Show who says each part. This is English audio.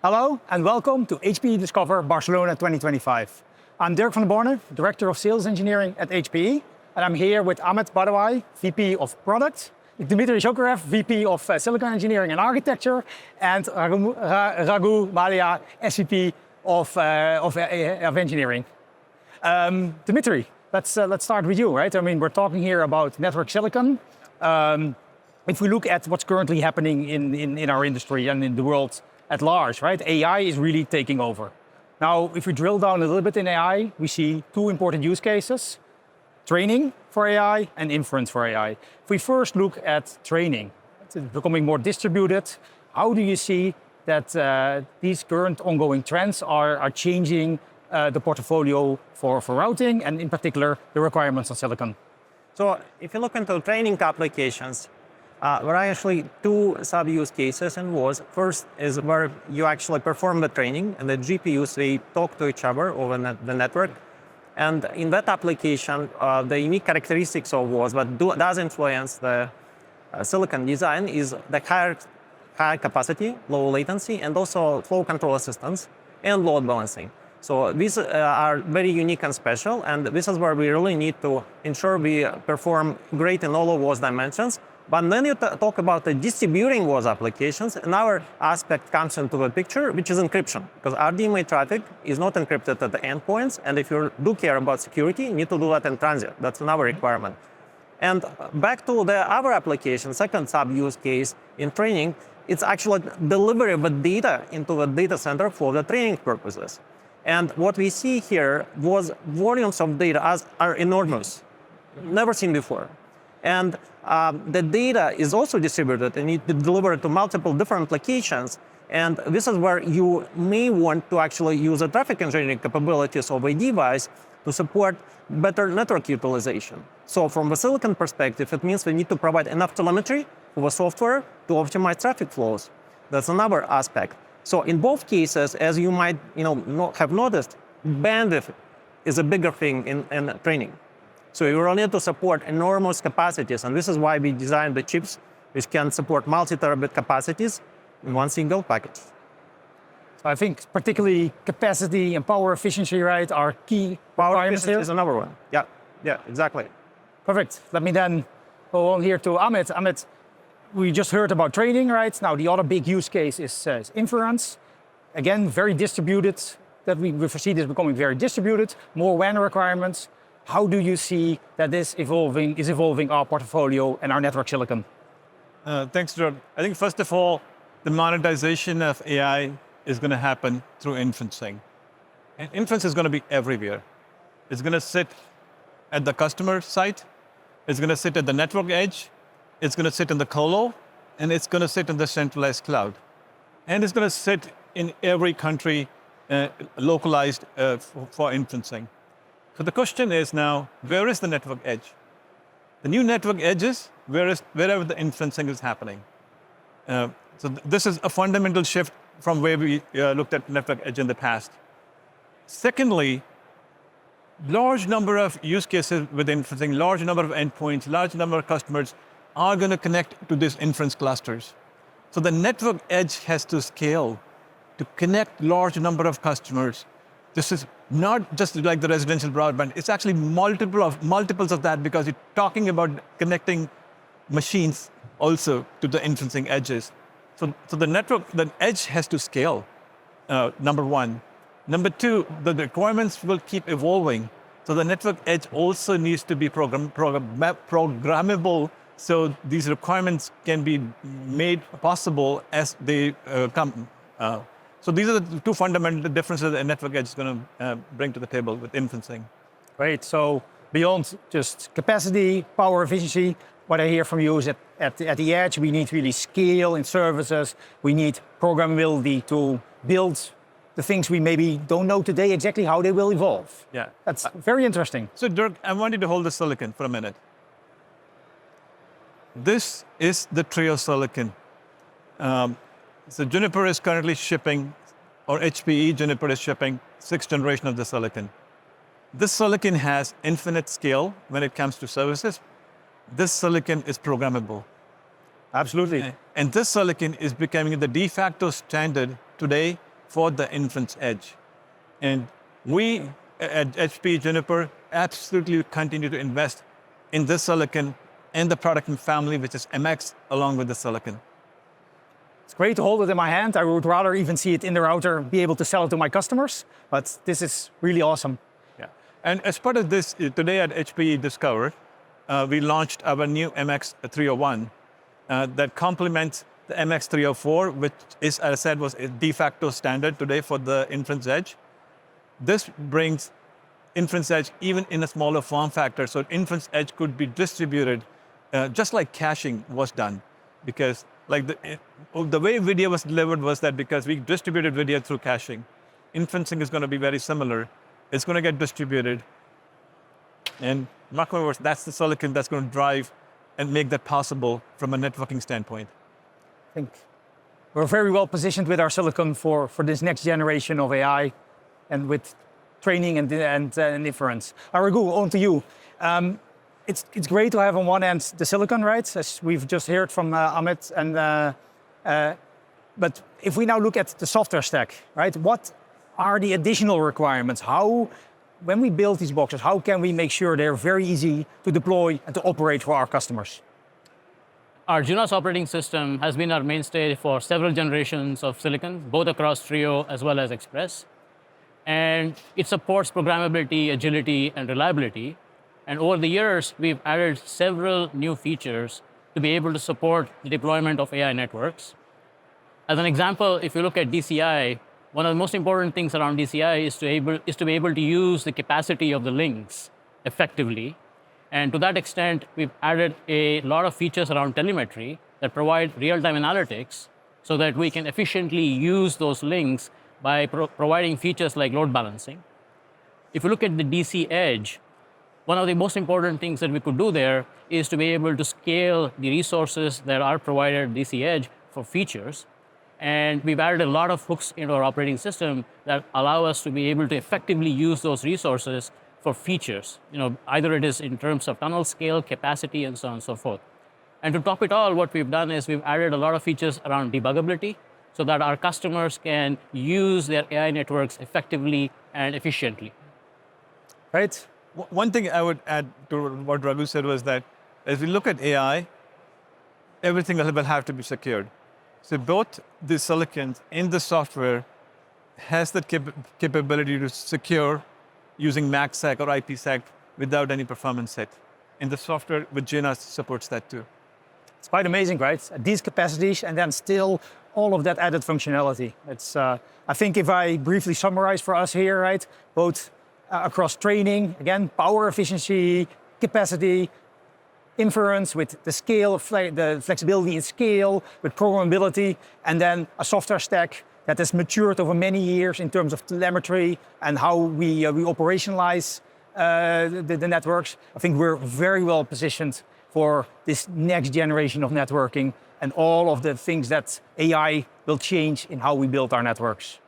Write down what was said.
Speaker 1: Hello and welcome to HPE Discover Barcelona 2025. I'm Dirk van der Borne, Director of Sales Engineering at HPE, and I'm here with Amit Badawai, VP of Product, Dmitry Zhokarev, VP of Silicon Engineering and Architecture, and Raghu Malia, SVP of Engineering. Dmitry, let's start with you, right? I mean, we're talking here about network silicon. If we look at what's currently happening in our industry and in the world at large, right? AI is really taking over. Now, if we drill down a little bit in AI, we see two important use cases: training for AI and inference for AI. If we first look at training, it's becoming more distributed. How do you see that these current ongoing trends are changing the portfolio for routing and in particular the requirements on silicon?
Speaker 2: So if you look into training applications, there are actually two sub-use cases and was. First is where you actually perform the training and the GPUs, they talk to each other over the network. And in that application, the unique characteristics of was what does influence the silicon design is the high capacity, low latency, and also flow control assistance and load balancing. So these are very unique and special, and this is where we really need to ensure we perform great in all of those dimensions. But then you talk about the distributing those applications, another aspect comes into the picture, which is encryption. Because RDMA traffic is not encrypted at the endpoints, and if you do care about security, you need to do that in transit. That's another requirement. And back to the other application, second sub-use case in training, it's actually delivery of the data into the data center for the training purposes. And what we see here was volumes of data are enormous, never seen before. And the data is also distributed and it delivered to multiple different locations. And this is where you may want to actually use the traffic engineering capabilities of a device to support better network utilization. So from the silicon perspective, it means we need to provide enough telemetry for the software to optimize traffic flows. That's another aspect. So in both cases, as you might have noticed, bandwidth is a bigger thing in training. So you will need to support enormous capacities, and this is why we designed the chips which can support multi-terabit capacities in one single package.
Speaker 1: So I think particularly capacity and power efficiency, right, are key
Speaker 2: Power
Speaker 1: requirements
Speaker 2: efficiency
Speaker 1: here.
Speaker 2: is another one. Yeah, exactly.
Speaker 1: Perfect. Let me then go on here to Amit. Amit, we just heard about training, right? Now the other big use case is inference. Again, very distributed. That we foresee this becoming very distributed. More WAN requirements. How do you see that this is evolving our portfolio and our network silicon?
Speaker 3: Thanks, Dirk. I think first of all, the monetization of AI is going to happen through inferencing. And inference is going to be everywhere. It's going to sit at the customer site. It's going to sit at the network edge. It's going to sit in the colo. And it's going to sit in the centralized cloud. And it's going to sit in every country localized for inferencing. So the question is now, where is the network edge? The new network edge is wherever the inferencing is happening. So this is a fundamental shift from where we looked at network edge in the past. Secondly, large number of use cases with inferencing, large number of endpoints, large number of customers are going to connect to these inference clusters. So the network edge has to scale to connect large number of customers. This is not just like the residential broadband, it's actually multiples of that because you're talking about connecting machines also to the inferencing edges. So the edge has to scale, number one. Number two, the requirements will keep evolving. So the network edge also needs to be programmable so these requirements can be made possible as they come. So these are the two fundamental differences that a network edge is going to bring to the table with inferencing.
Speaker 1: Great. So beyond just capacity, power efficiency, what I hear from you is that at the edge, we need really scale in services. We need programmability to build the things we maybe don't know today exactly how they will evolve.
Speaker 3: Yeah.
Speaker 1: That's very interesting.
Speaker 3: So Dirk, I want you to hold the silicon for a minute. This is the trio silicon. So Juniper is currently shipping, or HPE Juniper is shipping 6th generation of the silicon. This silicon has infinite scale when it comes to services. This silicon is programmable.
Speaker 1: Absolutely.
Speaker 3: And this silicon is becoming the de facto standard today for the inference edge. And we at HPE Juniper absolutely continue to invest in this silicon and the product and family, which is MX, along with the silicon.
Speaker 1: It's great to hold it in my hand. I would rather even see it in the router, be able to sell it to my customers, but this is really awesome.
Speaker 3: Yeah. And as part of this, today at HPE Discover, we launched our new MX 301 that complements the MX 304, which is, as I said, was a de facto standard today for the inference edge. This brings inference edge even in a smaller form factor, so inference edge could be distributed just like caching was done. Because like the way video was delivered was that because we distributed video through caching, inferencing is going to be very similar. It's going to get distributed. And mark my words, that's the silicon that's going to drive and make that possible from a networking standpoint.
Speaker 1: I think we're very well positioned with our silicon for this next generation of AI and with training and inference. Raghu, on to you. It's great to have on one end the silicon, right? As we've just heard from Amit. But if we now look at the software stack, right? What are the additional requirements? When we build these boxes, how can we make sure they're very easy to deploy and to operate for our customers?
Speaker 4: Our Junos operating system has been our mainstay for several generations of silicon, both across Trio as well as Express. And it supports programmability, agility, and reliability. And over the years, we've added several new features to be able to support the deployment of AI networks. As an example, if you look at DCI, one of the most important things around DCI is to be able to use the capacity of the links effectively. And to that extent, we've added a lot of features around telemetry that provide real-time analytics so that we can efficiently use those links by providing features like load balancing. If you look at the DC edge, one of the most important things that we could do there is to be able to scale the resources that are provided at DC edge for features. And we've added a lot of hooks into our operating system that allow us to be able to effectively use those resources for features. Either it is in terms of tunnel scale, capacity, and so on and so forth. And to top it all, what we've done is we've added a lot of features around debuggability so that our customers can use their AI networks effectively and efficiently.
Speaker 1: Right?
Speaker 3: One thing I would add to what Raghu said was that as we look at AI, everything will have to be secured. So both the silicon and the software has the capability to secure using MACsec or IPsec without any performance hit. And the software with Junos supports that too.
Speaker 1: It's quite amazing, right? These capacities and then still all of that added functionality. It's, I think if I briefly summarize for us here, right? Both across training, again, power efficiency, capacity, inference with the scale, the flexibility in scale, with programmability, and then a software stack that has matured over many years in terms of telemetry and how we operationalize the networks. I think we're very well positioned for this next generation of networking and all of the things that AI will change in how we build our networks.